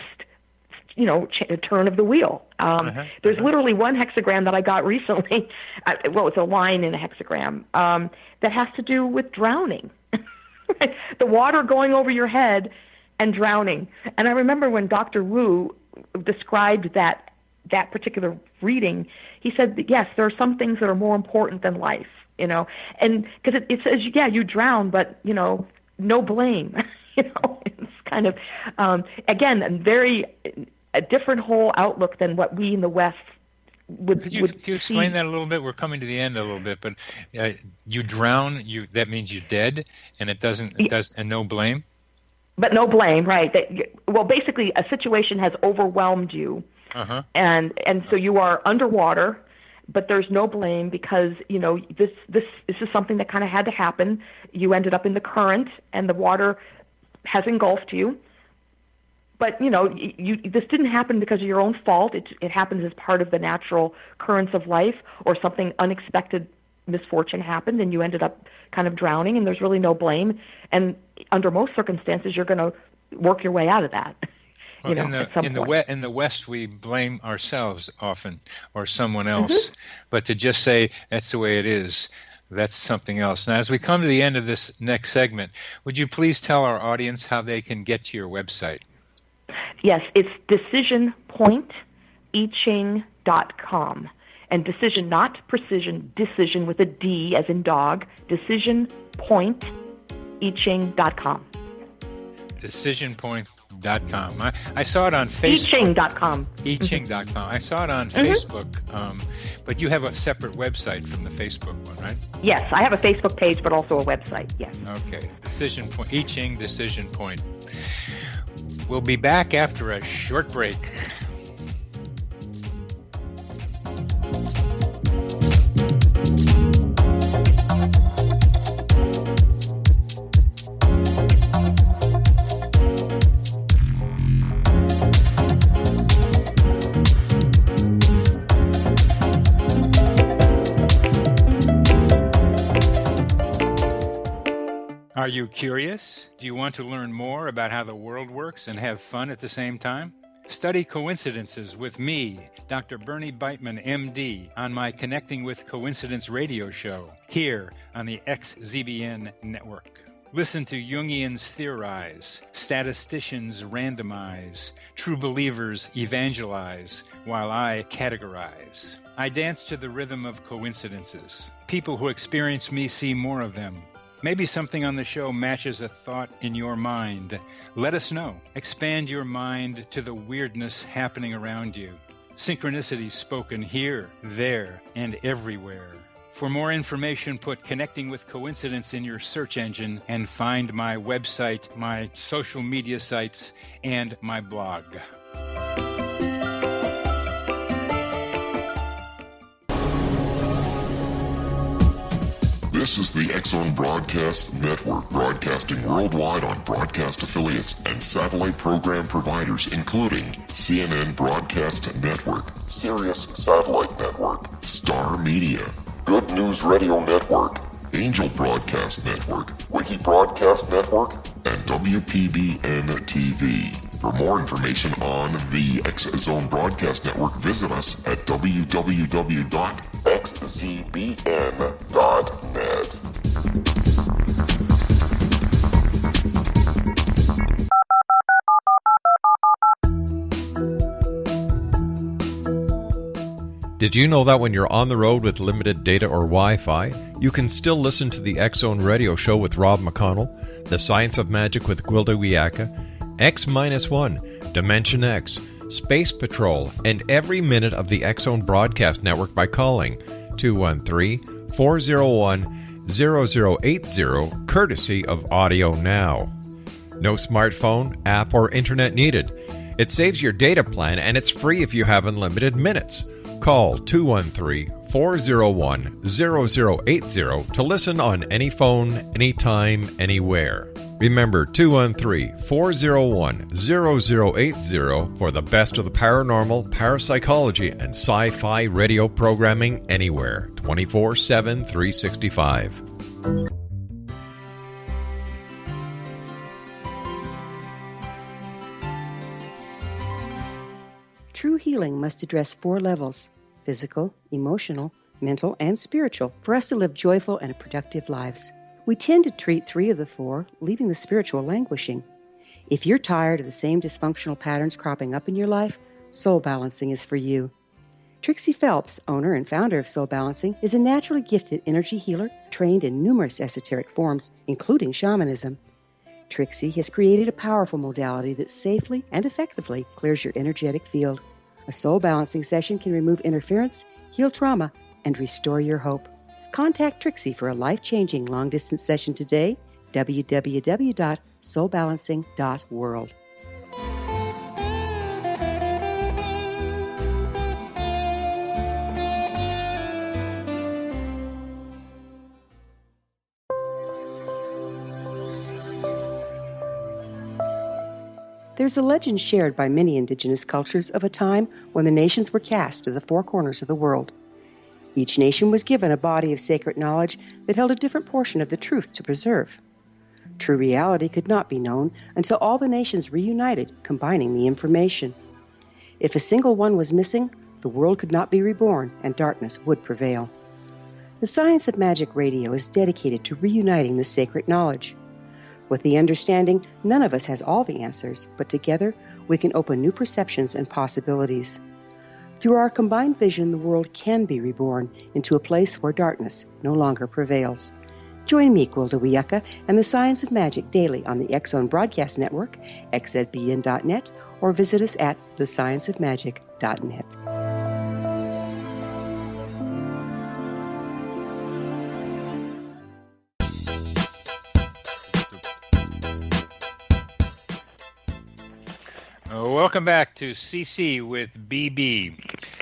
turn of the wheel. There's literally one hexagram that I got recently. It's a line in a hexagram that has to do with drowning. The water going over your head and drowning. And I remember when Dr. Wu described that particular reading, he said that, yes, there are some things that are more important than life, and because it says, you drown, but, no blame. It's kind of, again, a different whole outlook than what we in the West would. Could you explain that a little bit? We're coming to the end a little bit, but you drown, that means you're dead, and and no blame. But no blame, right? Basically, a situation has overwhelmed you, and so you are underwater, but there's no blame because this is something that kind of had to happen. You ended up in the current, and the water has engulfed you. But this didn't happen because of your own fault. It happens as part of the natural currents of life, or something unexpected misfortune happened, and you ended up kind of drowning, and there's really no blame. And under most circumstances, you're going to work your way out of that. In the West, we blame ourselves often, or someone else. But to just say that's the way it is, that's something else. Now, as we come to the end of this next segment, would you please tell our audience how they can get to your website? Yes, it's decisionpointiching.com. And decision, not precision, decision with a D as in dog, decisionpointiching.com. Decisionpoint.com. I saw it on Facebook. Iching.com. Iching.com. I saw it on Facebook, but you have a separate website from the Facebook one, right? Yes, I have a Facebook page, but also a website, yes. Okay, Decision Point, Iching Decision Point. We'll be back after a short break. Are you curious? Do you want to learn more about how the world works and have fun at the same time? Study coincidences with me, Dr. Bernie Beitman, MD, on my Connecting with Coincidence radio show here on the XZBN network. Listen to Jungians theorize, statisticians randomize, true believers evangelize, while I categorize. I dance to the rhythm of coincidences. People who experience me see more of them. Maybe something on the show matches a thought in your mind. Let us know. Expand your mind to the weirdness happening around you. Synchronicity spoken here, there, and everywhere. For more information, put Connecting with Coincidence in your search engine and find my website, my social media sites, and my blog. This is the X-Zone Broadcast Network, broadcasting worldwide on broadcast affiliates and satellite program providers, including CNN Broadcast Network, Sirius Satellite Network, Star Media, Good News Radio Network, Angel Broadcast Network, Wiki Broadcast Network, and WPBN TV. For more information on the X-Zone Broadcast Network, visit us at www.xzbn.net. Did you know that when you're on the road with limited data or Wi-Fi, you can still listen to the X-Zone Radio Show with Rob McConnell, The Science of Magic with Gwilda Wiyaka, X-1, Dimension X, Space Patrol, and every minute of the X-Zone Broadcast Network by calling 213-401-0080, courtesy of Audio Now. No smartphone, app, or internet needed. It saves your data plan, and it's free if you have unlimited minutes. Call 213-401-0080 to listen on any phone, anytime, anywhere. Remember 213-401-0080 for the best of the paranormal, parapsychology, and sci-fi radio programming anywhere, 24/7, 365. True healing must address 4 levels: physical, emotional, mental, and spiritual, for us to live joyful and productive lives. We tend to treat 3 of the 4, leaving the spiritual languishing. If you're tired of the same dysfunctional patterns cropping up in your life, Soul Balancing is for you. Trixie Phelps, owner and founder of Soul Balancing, is a naturally gifted energy healer trained in numerous esoteric forms, including shamanism. Trixie has created a powerful modality that safely and effectively clears your energetic field. A Soul Balancing session can remove interference, heal trauma, and restore your hope. Contact Trixie for a life-changing long-distance session today, www.soulbalancing.world. There's a legend shared by many indigenous cultures of a time when the nations were cast to the 4 corners of the world. Each nation was given a body of sacred knowledge that held a different portion of the truth to preserve. True reality could not be known until all the nations reunited, combining the information. If a single one was missing, the world could not be reborn and darkness would prevail. The Science of Magic Radio is dedicated to reuniting the sacred knowledge. With the understanding, none of us has all the answers, but together we can open new perceptions and possibilities. Through our combined vision, the world can be reborn into a place where darkness no longer prevails. Join me, Gwilda Wiyaka, and the Science of Magic daily on the X-Zone Broadcast Network, xzbn.net, or visit us at thescienceofmagic.net. Welcome back to CC with BB,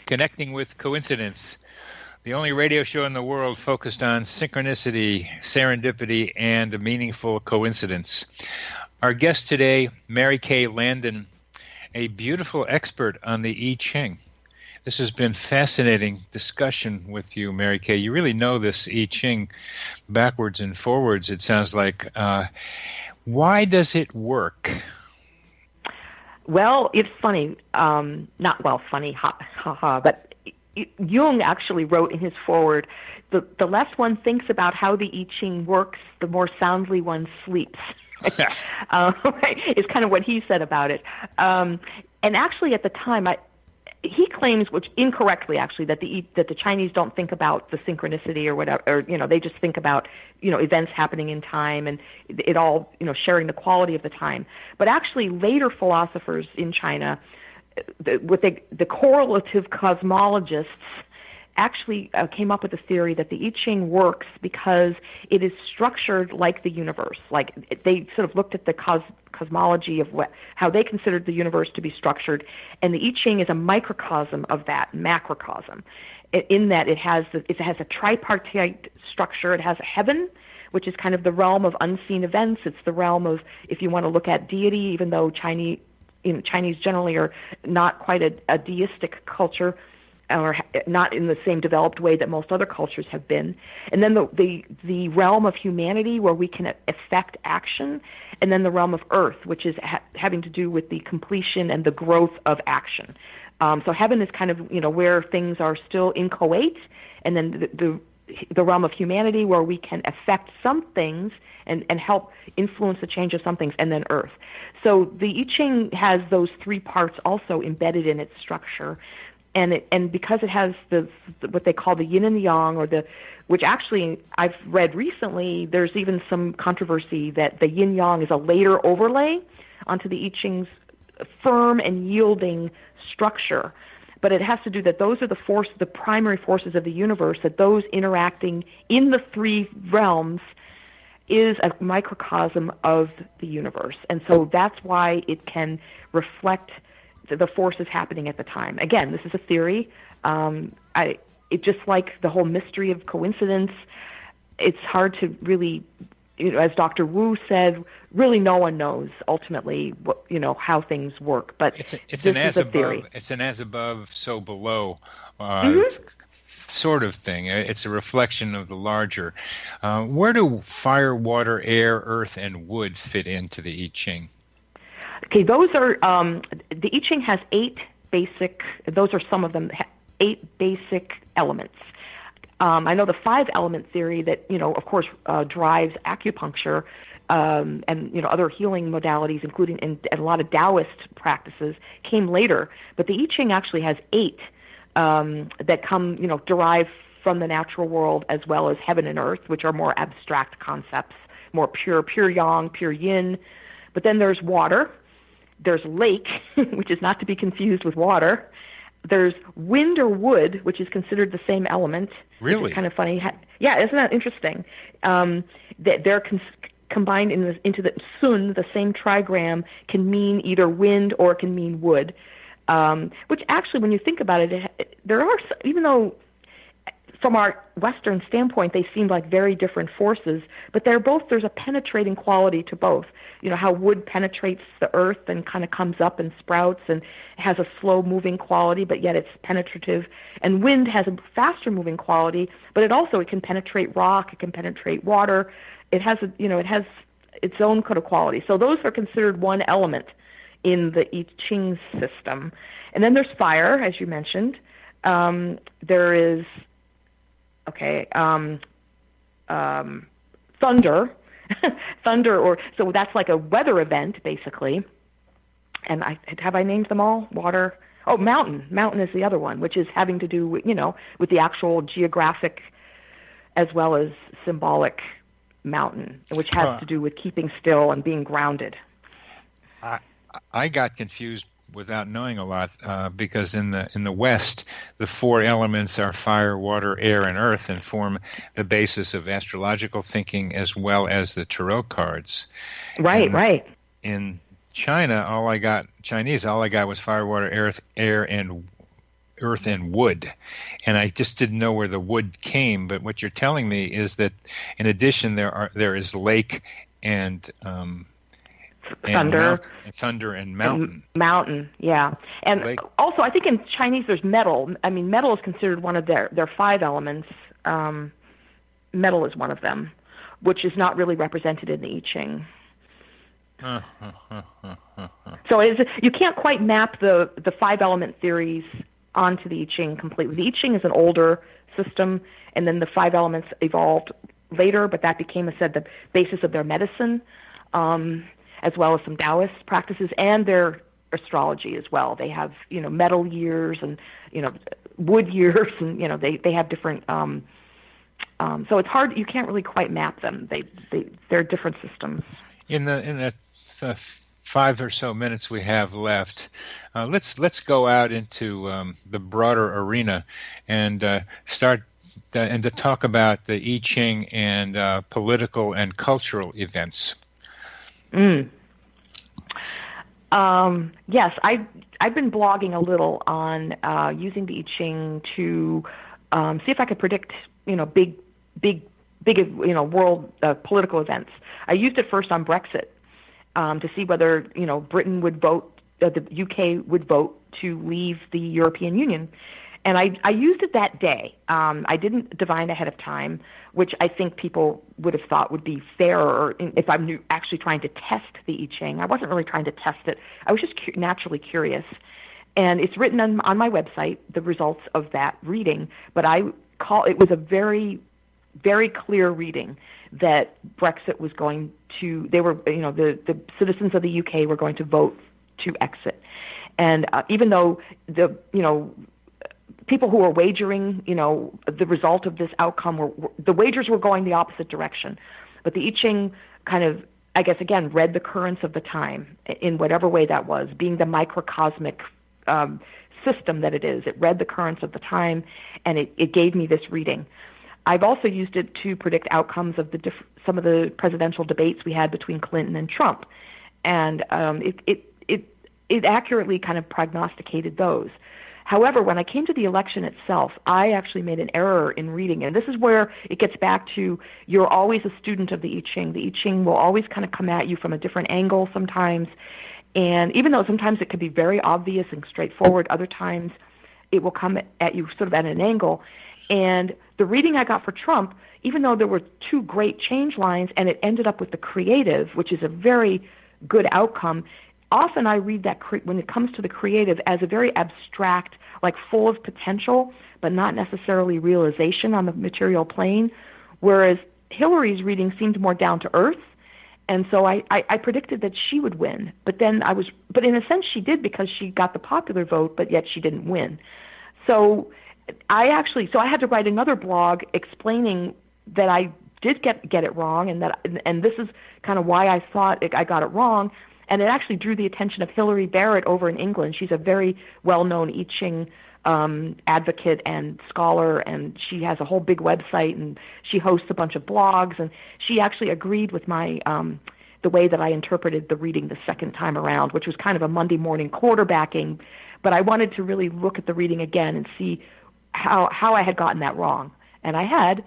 Connecting with Coincidence, the only radio show in the world focused on synchronicity, serendipity, and a meaningful coincidence. Our guest today, Mary Kay Landon, a beautiful expert on the I Ching. This has been fascinating discussion with you, Mary Kay. You really know this I Ching backwards and forwards, it sounds like. Why does it work? Well, it's funny. Funny, ha ha. But Jung actually wrote in his foreword, the less one thinks about how the I Ching works, the more soundly one sleeps. Is kind of what he said about it. And actually, at the time, he claims, which incorrectly actually, that the Chinese don't think about the synchronicity or whatever, or they just think about events happening in time and it all sharing the quality of the time. But actually, later philosophers in China, with the correlative cosmologists, actually came up with a theory that the I Ching works because it is structured like the universe. Like they sort of looked at the cosmology of how they considered the universe to be structured, and the I Ching is a microcosm of that macrocosm. in that it has a tripartite structure. It has a heaven, which is kind of the realm of unseen events. It's the realm of, if you want to look at deity, even though Chinese generally are not quite a deistic culture, or not in the same developed way that most other cultures have been. And then the realm of humanity, where we can affect action, and then the realm of earth, which is having to do with the completion and the growth of action. So heaven is kind of, where things are still inchoate, and then the realm of humanity, where we can affect some things and help influence the change of some things, and then earth. So the I Ching has those three parts also embedded in its structure. And because it has what they call the yin and the yang, which actually I've read recently, there's even some controversy that the yin yang is a later overlay onto the I Ching's firm and yielding structure. But it has to do that those are the primary forces of the universe, that those interacting in the three realms is a microcosm of the universe. And so that's why it can reflect the forces happening at the time. Again, this is a theory. It just like the whole mystery of coincidence, it's hard to really, as Dr. Wu said, really no one knows ultimately what, how things work. But it's an as above, so below sort of thing. It's a reflection of the larger. Where do fire, water, air, earth, and wood fit into the I Ching? Okay, those are, the I Ching has 8 basic, those are some of them, 8 basic elements. I know the 5-element theory that, of course, drives acupuncture and, other healing modalities, including and a lot of Taoist practices, came later. But the I Ching actually has 8 that come, derive from the natural world, as well as heaven and earth, which are more abstract concepts, more pure yang, pure yin. But then there's water. There's lake, which is not to be confused with water. There's wind or wood, which is considered the same element. Really? It's kind of funny. Yeah, isn't that interesting? They're combined into the sun, the same trigram, can mean either wind or it can mean wood. Which actually, when you think about it, there are, even though from our Western standpoint, they seem like very different forces, but there's a penetrating quality to both. How wood penetrates the earth and kind of comes up and sprouts and has a slow-moving quality, but yet it's penetrative. And wind has a faster-moving quality, but it can penetrate rock, it can penetrate water. It has its own kind of quality. So those are considered one element in the I Ching system. And then there's fire, as you mentioned. There is thunder. So that's like a weather event, basically. And have I named them all? Water. Oh, mountain. Mountain is the other one, which is having to do with, with the actual geographic as well as symbolic mountain, which has to do with keeping still and being grounded. I got confused without knowing a lot, because in the West, the 4 elements are fire, water, air, and earth, and form the basis of astrological thinking as well as the tarot cards. Right. In China, all I got was fire, water, air, and earth and wood, and I just didn't know where the wood came. But what you're telling me is that, in addition, there is lake and thunder and mountain. Mountain, yeah. And also, I think in Chinese there's metal. I mean, metal is considered one of their 5 elements. Metal is one of them, which is not really represented in the I Ching. So you can't quite map the 5-element theories onto the I Ching completely. The I Ching is an older system, and then the 5 elements evolved later, but that became, the basis of their medicine. As well as some Taoist practices and their astrology as well. They have, metal years and, wood years, and, they have different, so it's hard, you can't really quite map them. They're different systems. In the 5 or so minutes we have left, let's go out into the broader arena and start and to talk about the I Ching and political and cultural events. Yes, I've been blogging a little on using the I Ching to see if I could predict, big, world political events. I used it first on Brexit to see whether, Britain would vote, the UK would vote to leave the European Union. And I used it that day. I didn't divine ahead of time, which I think people would have thought would be fairer if I'm actually trying to test the I Ching. I wasn't really trying to test it. I was just naturally curious. And it's written on my website, the results of that reading. But it was a very, very clear reading that Brexit was going to, the citizens of the UK were going to vote to exit. And even though people who were wagering, the result of this outcome the wagers were going the opposite direction. But the I Ching kind of, I guess, again, read the currents of the time in whatever way that was, being the microcosmic system that it is. It read the currents of the time, and it gave me this reading. I've also used it to predict outcomes of some of the presidential debates we had between Clinton and Trump. And it accurately kind of prognosticated those. However, when I came to the election itself, I actually made an error in reading. And this is where it gets back to you're always a student of the I Ching. The I Ching will always kind of come at you from a different angle sometimes. And even though sometimes it could be very obvious and straightforward, other times it will come at you sort of at an angle. And the reading I got for Trump, even though there were two great change lines and it ended up with the creative, which is a very good outcome, often I read that when it comes to the creative as a very abstract, like full of potential, but not necessarily realization on the material plane, whereas Hillary's reading seemed more down to earth. And so I predicted that she would win. But in a sense she did because she got the popular vote, but yet she didn't win. So I had to write another blog explaining that I did get it wrong, and this is kind of why I thought I got it wrong. And it actually drew the attention of Hilary Barrett over in England. She's a very well-known I Ching advocate and scholar, and she has a whole big website, and she hosts a bunch of blogs, and she actually agreed with my the way that I interpreted the reading the second time around, which was kind of a Monday morning quarterbacking. But I wanted to really look at the reading again and see how I had gotten that wrong. And I had,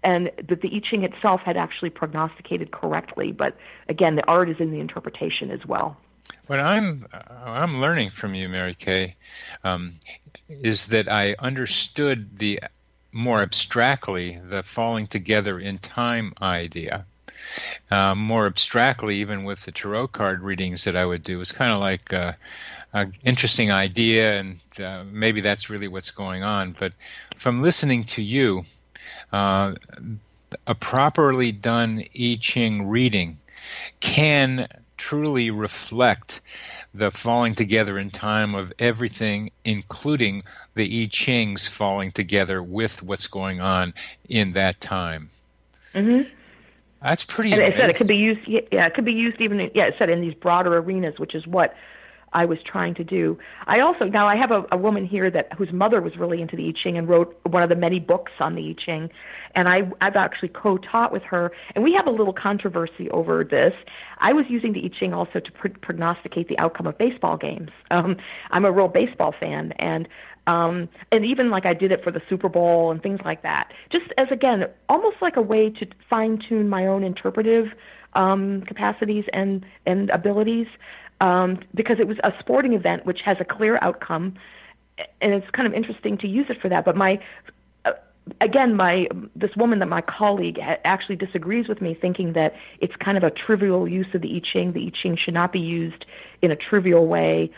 and that the I Ching itself had actually prognosticated correctly. But again, the art is in the interpretation as well. What I'm learning from you, Mary Kay, is that I understood the more abstractly the falling together in time idea. More abstractly, even with the tarot card readings that I would do, it's kind of like an interesting idea, and maybe that's really what's going on. But from listening to you, a properly done I Ching reading can truly reflect the falling together in time of everything, including the I Ching's falling together with what's going on in that time. Mm-hmm. That's pretty. And it said it could be used. Yeah, it could be used even. It said in these broader arenas, which is what I was trying to do. I have a woman here whose mother was really into the I Ching and wrote one of the many books on the I Ching, and I've actually co-taught with her, and we have a little controversy over this. I was using the I Ching also to prognosticate the outcome of baseball games. I'm a real baseball fan, and even like I did it for the Super Bowl and things like that, just as, again, almost like a way to fine-tune my own interpretive capacities and abilities. Because it was a sporting event which has a clear outcome, and it's kind of interesting to use it for that. But this woman that my colleague actually disagrees with me, thinking that it's kind of a trivial use of the I Ching. The I Ching should not be used in a trivial way.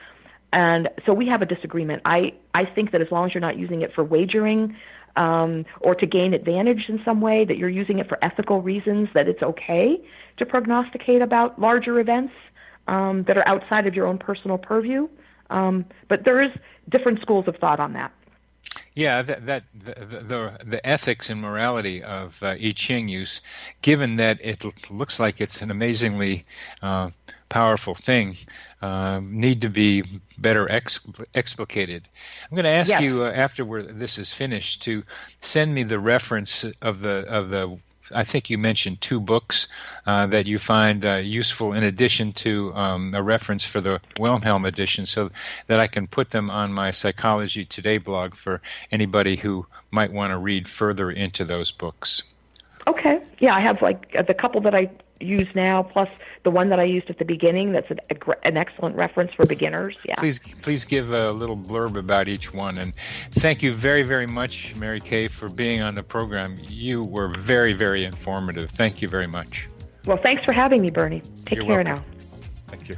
And so we have a disagreement. I think that as long as you're not using it for wagering or to gain advantage in some way, that you're using it for ethical reasons, that it's okay to prognosticate about larger events that are outside of your own personal purview. But there is different schools of thought on that. Yeah, the ethics and morality of I Ching use, given that it looks like it's an amazingly powerful thing, need to be better explicated. I'm going to ask you after this is finished to send me the reference of the I think you mentioned 2 books that you find useful in addition to a reference for the Wilhelm edition, so that I can put them on my Psychology Today blog for anybody who might want to read further into those books. Okay. Yeah, I have like the couple that I use now, plus the one that I used at the beginning. That's an excellent reference for beginners. Yeah. Please give a little blurb about each one. And thank you very, very much, Mary Kay, for being on the program. You were very, very informative. Thank you very much. Well, thanks for having me, Bernie. Take You're care welcome. now. Thank you.